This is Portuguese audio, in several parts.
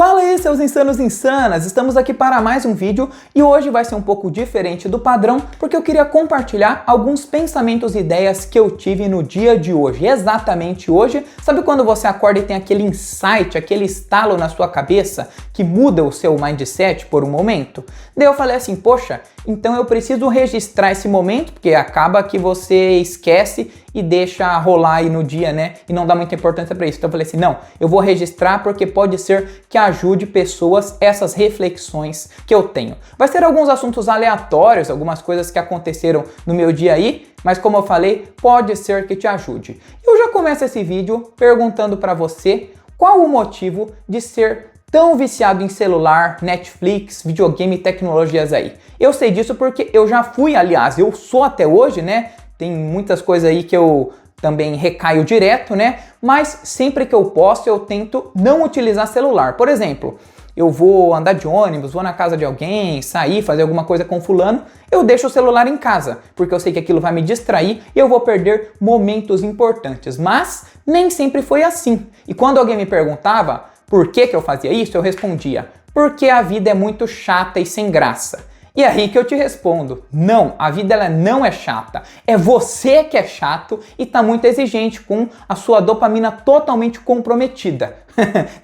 Fala aí, seus insanos e insanas! Estamos aqui para mais um vídeo e hoje vai ser um pouco diferente do padrão porque eu queria compartilhar alguns pensamentos e ideias que eu tive no dia de hoje, exatamente hoje. Sabe quando você acorda e tem aquele insight, aquele estalo na sua cabeça que muda o seu mindset por um momento? Daí eu falei assim, poxa, então eu preciso registrar esse momento, porque acaba que você esquece e deixa rolar aí no dia, né? E não dá muita importância para isso. Então eu falei assim, não, eu vou registrar porque pode ser que ajude pessoas essas reflexões que eu tenho. Vai ser alguns assuntos aleatórios, algumas coisas que aconteceram no meu dia aí, mas como eu falei, pode ser que te ajude. Eu já começo esse vídeo perguntando para você qual o motivo de ser tão viciado em celular, Netflix, videogame e tecnologias aí. Eu sei disso porque eu já fui, aliás, eu sou até hoje, né? Tem muitas coisas aí que eu também recaio direto, né? Mas sempre que eu posso, eu tento não utilizar celular. Por exemplo, eu vou andar de ônibus, vou na casa de alguém, sair, fazer alguma coisa com fulano, eu deixo o celular em casa, porque eu sei que aquilo vai me distrair e eu vou perder momentos importantes. Mas nem sempre foi assim. E quando alguém me perguntava por que eu fazia isso, eu respondia, porque a vida é muito chata e sem graça. E aí que eu te respondo, não, a vida ela não é chata, é você que é chato e tá muito exigente com a sua dopamina totalmente comprometida.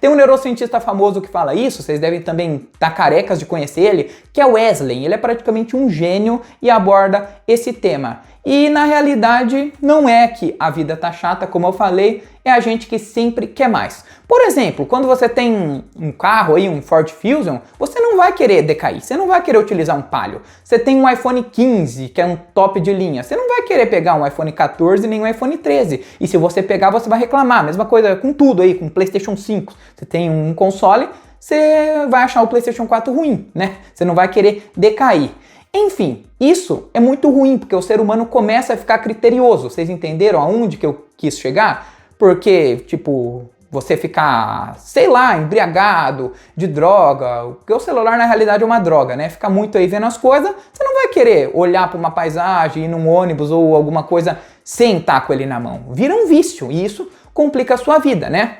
Tem um neurocientista famoso que fala isso, vocês devem também estar carecas de conhecer ele, que é o Wesley. Ele é praticamente um gênio e aborda esse tema. E na realidade não é que a vida tá chata, como eu falei, é a gente que sempre quer mais. Por exemplo, quando você tem um carro aí, um Ford Fusion, você não vai querer decair, você não vai querer utilizar um Palio. Você tem um iPhone 15, que é um top de linha, você não vai querer pegar um iPhone 14 nem um iPhone 13. E se você pegar, você vai reclamar. Mesma coisa com tudo aí, com PlayStation 5. Você tem um console, você vai achar o PlayStation 4 ruim, né? Você não vai querer decair. Enfim, isso é muito ruim, porque o ser humano começa a ficar criterioso. Vocês entenderam aonde que eu quis chegar? Porque, tipo, você ficar, sei lá, embriagado de droga, porque o celular na realidade é uma droga, né? Ficar muito aí vendo as coisas, você não vai querer olhar para uma paisagem, ir num ônibus ou alguma coisa sem estar com ele na mão. Vira um vício e isso complica a sua vida, né?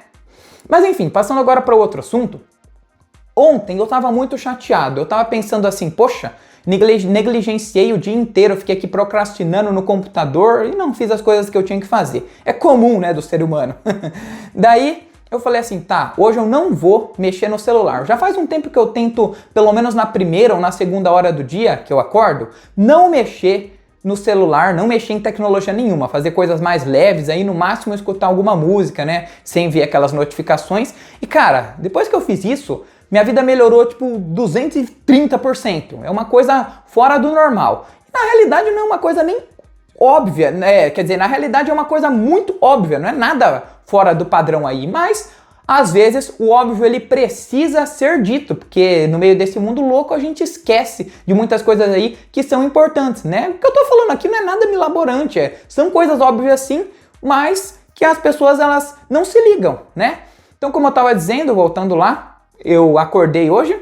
Mas enfim, passando agora para outro assunto. Ontem eu estava muito chateado, eu estava pensando assim, poxa, negligenciei o dia inteiro, fiquei aqui procrastinando no computador e não fiz as coisas que eu tinha que fazer. É comum, né, do ser humano. Daí eu falei assim, tá, hoje eu não vou mexer no celular. Já faz um tempo que eu tento, pelo menos na primeira ou na segunda hora do dia que eu acordo, não mexer no celular, não mexer em tecnologia nenhuma, fazer coisas mais leves, aí no máximo escutar alguma música, né, sem ver aquelas notificações. E cara, depois que eu fiz isso, minha vida melhorou tipo 230%. É uma coisa fora do normal. E na realidade não é uma coisa nem óbvia, né? Quer dizer, na realidade é uma coisa muito óbvia, não é nada fora do padrão aí, mas às vezes o óbvio ele precisa ser dito, porque no meio desse mundo louco a gente esquece de muitas coisas aí que são importantes, né? O que eu tô falando aqui não é nada milaborante, são coisas óbvias sim, mas que as pessoas elas não se ligam, né? Então como eu tava dizendo, voltando lá, eu acordei hoje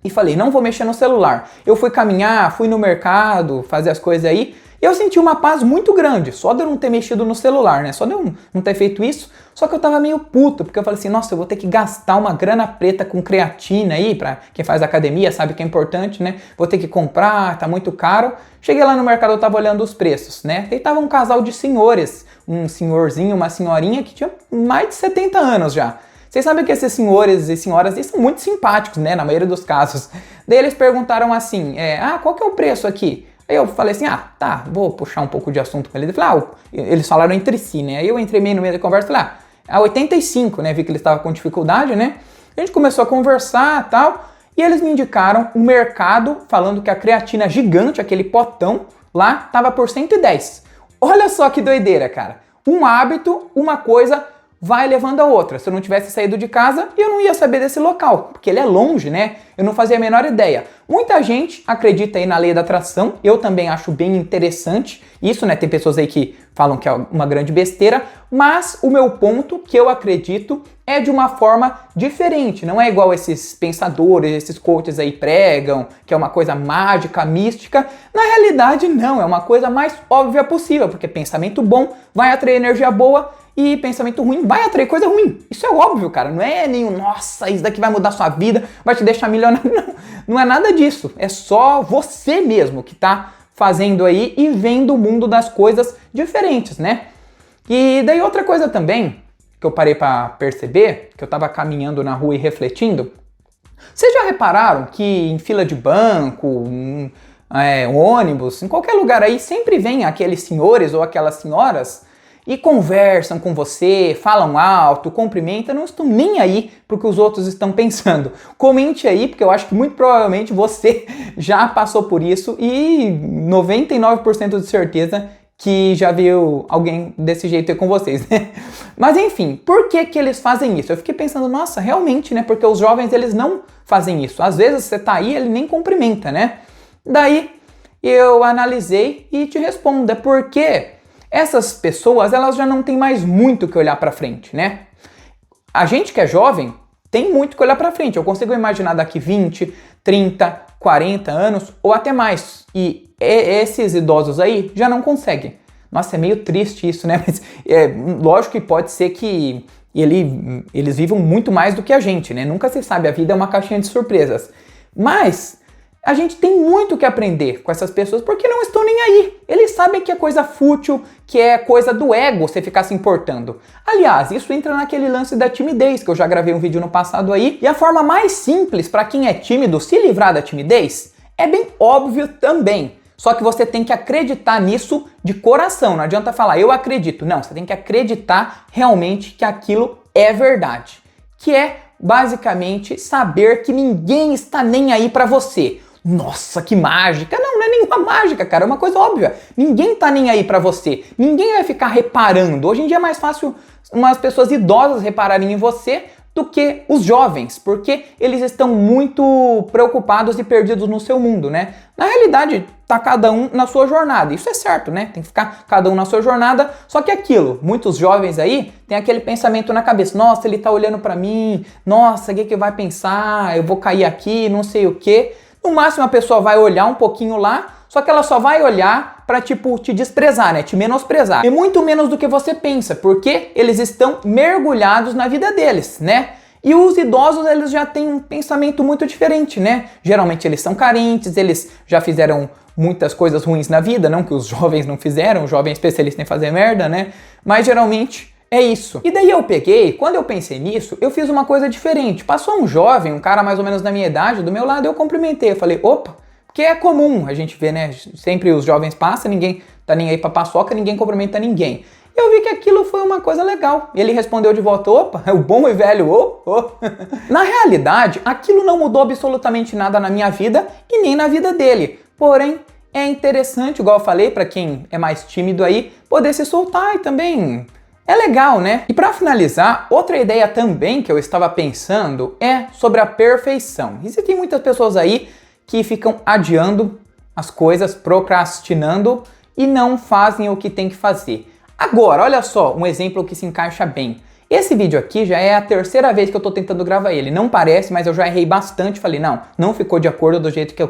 e falei, não vou mexer no celular. Eu fui caminhar, fui no mercado, fazer as coisas aí, e eu senti uma paz muito grande, só de eu não ter mexido no celular, né? Só de eu não ter feito isso, só que eu tava meio puto, porque eu falei assim, nossa, eu vou ter que gastar uma grana preta com creatina aí, pra quem faz academia sabe que é importante, né? Vou ter que comprar, tá muito caro. Cheguei lá no mercado, eu tava olhando os preços, né? E tava um casal de senhores, um senhorzinho, uma senhorinha que tinha mais de 70 anos já. Vocês sabem que esses senhores e senhoras eles são muito simpáticos, né, na maioria dos casos. Daí eles perguntaram assim, qual que é o preço aqui? Aí eu falei assim, tá, vou puxar um pouco de assunto com eles. Eu falei, eles falaram entre si, né? Aí eu entrei meio no meio da conversa e falei, 85, né? Vi que eles estavam com dificuldade, né? A gente começou a conversar e tal, e eles me indicaram um mercado falando que a creatina gigante, aquele potão, lá tava por 110. Olha só que doideira, cara. Um hábito, uma coisa vai levando a outra. Se eu não tivesse saído de casa, eu não ia saber desse local, porque ele é longe, né? Eu não fazia a menor ideia. Muita gente acredita aí na lei da atração, eu também acho bem interessante isso, né? Tem pessoas aí que falam que é uma grande besteira, mas o meu ponto, que eu acredito, é de uma forma diferente. Não é igual esses pensadores, esses coaches aí pregam, que é uma coisa mágica, mística. Na realidade, não. É uma coisa mais óbvia possível, porque pensamento bom vai atrair energia boa e pensamento ruim vai atrair coisa ruim. Isso é óbvio, cara. Não é nenhum, nossa, isso daqui vai mudar sua vida, vai te deixar milionário. Não, não é nada disso. É só você mesmo que tá fazendo aí e vendo o mundo das coisas diferentes, né? E daí outra coisa também que eu parei para perceber, que eu tava caminhando na rua e refletindo. Vocês já repararam que em fila de banco, ônibus, em qualquer lugar aí, sempre vem aqueles senhores ou aquelas senhoras e conversam com você, falam alto, cumprimentam, não estão nem aí pro que os outros estão pensando. Comente aí, porque eu acho que muito provavelmente você já passou por isso e 99% de certeza que já viu alguém desse jeito aí com vocês, né? Mas enfim, por que que eles fazem isso? Eu fiquei pensando, nossa, realmente, né? Porque os jovens, eles não fazem isso. Às vezes você tá aí, ele nem cumprimenta, né? Daí eu analisei e te respondo, é porque essas pessoas, elas já não têm mais muito que olhar pra frente, né? A gente que é jovem tem muito que olhar pra frente. Eu consigo imaginar daqui 20, 30, 40 anos ou até mais. E esses idosos aí já não conseguem. Nossa, é meio triste isso, né? Mas lógico que pode ser que eles vivam muito mais do que a gente, né? Nunca se sabe, a vida é uma caixinha de surpresas. Mas a gente tem muito que aprender com essas pessoas porque não estão nem aí. Eles sabem que é coisa fútil, que é coisa do ego você ficar se importando. Aliás, isso entra naquele lance da timidez, que eu já gravei um vídeo no passado aí. E a forma mais simples para quem é tímido se livrar da timidez é bem óbvio também. Só que você tem que acreditar nisso de coração. Não adianta falar, eu acredito. Não, você tem que acreditar realmente que aquilo é verdade. Que é, basicamente, saber que ninguém está nem aí para você. Nossa, que mágica! Não é nenhuma mágica, cara, é uma coisa óbvia. Ninguém tá nem aí pra você, ninguém vai ficar reparando. Hoje em dia é mais fácil umas pessoas idosas repararem em você do que os jovens, porque eles estão muito preocupados e perdidos no seu mundo, né? Na realidade, tá cada um na sua jornada, isso é certo, né? Tem que ficar cada um na sua jornada, só que aquilo, muitos jovens aí tem aquele pensamento na cabeça, nossa, ele tá olhando pra mim, nossa, o que vai pensar, eu vou cair aqui, não sei o quê. No máximo a pessoa vai olhar um pouquinho lá, só que ela só vai olhar pra, tipo, te desprezar, né? Te menosprezar. E muito menos do que você pensa, porque eles estão mergulhados na vida deles, né? E os idosos, eles já têm um pensamento muito diferente, né? Geralmente eles são carentes, eles já fizeram muitas coisas ruins na vida, não que os jovens não fizeram, o jovem é especialista em fazer merda, né? Mas geralmente é isso. E daí eu peguei, quando eu pensei nisso, eu fiz uma coisa diferente. Passou um jovem, um cara mais ou menos da minha idade, do meu lado, eu cumprimentei. Eu falei, opa, porque é comum a gente ver, né? Sempre os jovens passam, ninguém tá nem aí pra paçoca, ninguém cumprimenta ninguém. Eu vi que aquilo foi uma coisa legal. Ele respondeu de volta, opa, é o bom e velho, Na realidade, aquilo não mudou absolutamente nada na minha vida e nem na vida dele. Porém, é interessante, igual eu falei, pra quem é mais tímido aí, poder se soltar e também... é legal, né? E para finalizar, outra ideia também que eu estava pensando é sobre a perfeição. Existem muitas pessoas aí que ficam adiando as coisas, procrastinando e não fazem o que tem que fazer. Agora, olha só, um exemplo que se encaixa bem. Esse vídeo aqui já é a terceira vez que eu tô tentando gravar ele. Não parece, mas eu já errei bastante. Falei, não ficou de acordo do jeito que eu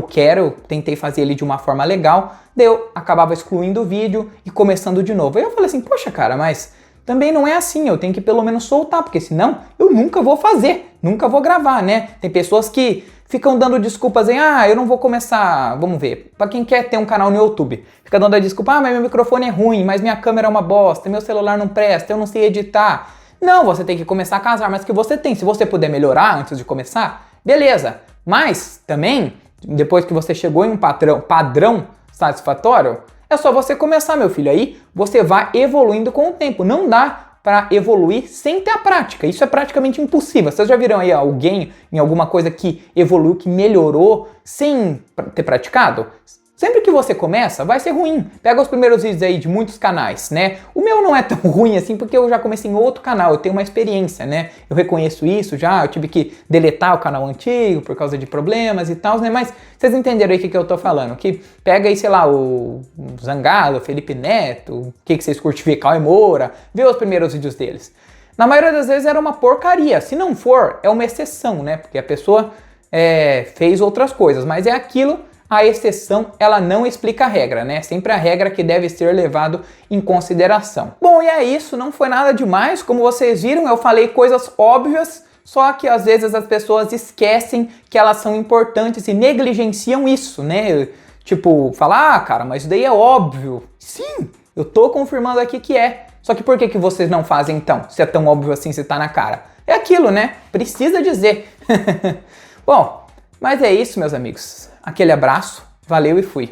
quero. Tentei fazer ele de uma forma legal. Daí eu acabava excluindo o vídeo e começando de novo. Aí eu falei assim, poxa cara, mas também não é assim. Eu tenho que pelo menos soltar, porque senão eu nunca vou fazer. Nunca vou gravar, né? Tem pessoas que ficam dando desculpas em, eu não vou começar, vamos ver, pra quem quer ter um canal no YouTube, fica dando a desculpa, mas meu microfone é ruim, mas minha câmera é uma bosta, meu celular não presta, eu não sei editar. Não, você tem que começar a casar, mas que você tem, se você puder melhorar antes de começar, beleza. Mas, também, depois que você chegou em um padrão satisfatório, é só você começar, meu filho, aí você vai evoluindo com o tempo, não dá para evoluir sem ter a prática. Isso é praticamente impossível. Vocês já viram aí alguém em alguma coisa que evoluiu, que melhorou sem ter praticado? Sempre que você começa, vai ser ruim. Pega os primeiros vídeos aí de muitos canais, né? O meu não é tão ruim assim porque eu já comecei em outro canal, eu tenho uma experiência, né? Eu reconheço isso já, eu tive que deletar o canal antigo por causa de problemas e tal, né? Mas vocês entenderam aí o que eu tô falando. Que pega aí, sei lá, o Zangado, o Felipe Neto, o que vocês curtem ver, Cauê Moura, vê os primeiros vídeos deles. Na maioria das vezes era uma porcaria. Se não for, é uma exceção, né? Porque a pessoa fez outras coisas, mas é aquilo. a exceção ela não explica a regra, né? Sempre a regra que deve ser levado em consideração. Bom, e é isso, não foi nada demais. Como vocês viram, eu falei coisas óbvias, só que às vezes as pessoas esquecem que elas são importantes e negligenciam isso, né? Tipo, falar, ah, cara, mas isso daí é óbvio. Sim, eu tô confirmando aqui que é. Só que por que vocês não fazem então? Se é tão óbvio assim, se tá na cara. É aquilo, né? Precisa dizer. Bom, mas é isso, meus amigos. Aquele abraço, valeu e fui.